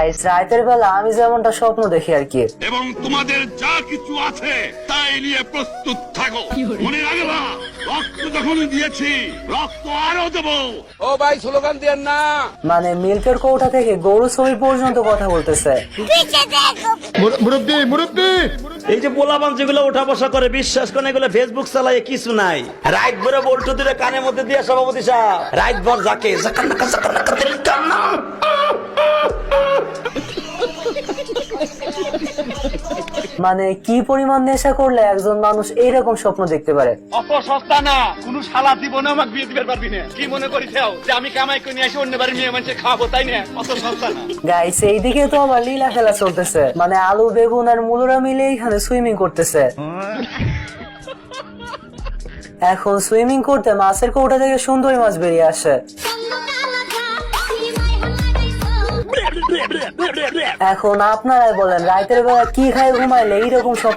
Guys রাতের বেলা আমি যেমনটা স্বপ্ন দেখি আর কি। এবং তোমাদের যা কিছু আছে তাই নিয়ে প্রস্তুত থাকো। মনে রাখবা, রক্ত যখন দিয়েছি রক্ত আরো দেবো। ও ভাই স্লোগান দিয়েন না। মানে মিল্কের কৌটা থেকে গরু ছবি পর্যন্ত কথা বলতেছে। এই যে পোলাপান যেগুলো ওঠা বসা করে, বিশ্বাস করেন এগুলো ফেসবুক চালায় কিছু নাই। রাত ভরে বল্টু দিলে কানের মধ্যে দিয়ে সভাপতি সাহেব রাত ভর যাকে মানে কি পরিমাণ নেশা করলে একজন মানুষ এইরকম স্বপ্ন দেখতে পারে। অত সস্তা না, কোন শালা জীবনে আমাকে বিয়ে দিতে পারবি না। কি মনে করিস যে আমি কামাই করে নিয়ে আসি অন্য বাড়ি মেয়ে মানুষের খাওয়াবো, তাই না? অত সস্তা না। গাইস এইদিকে তো আবার লীলা খেলা চলতেছে, মানে আলু বেগুন আর মূলরা মিলে এখানে সুইমিং করতেছে। এখন সুইমিং করতে মাছের কৌটা থেকে সুন্দরী মাছ বেরিয়ে আসে। এখন আপনারাই বলেন রাতের বেলা কি খায় ঘুমাইলে এইরকম সব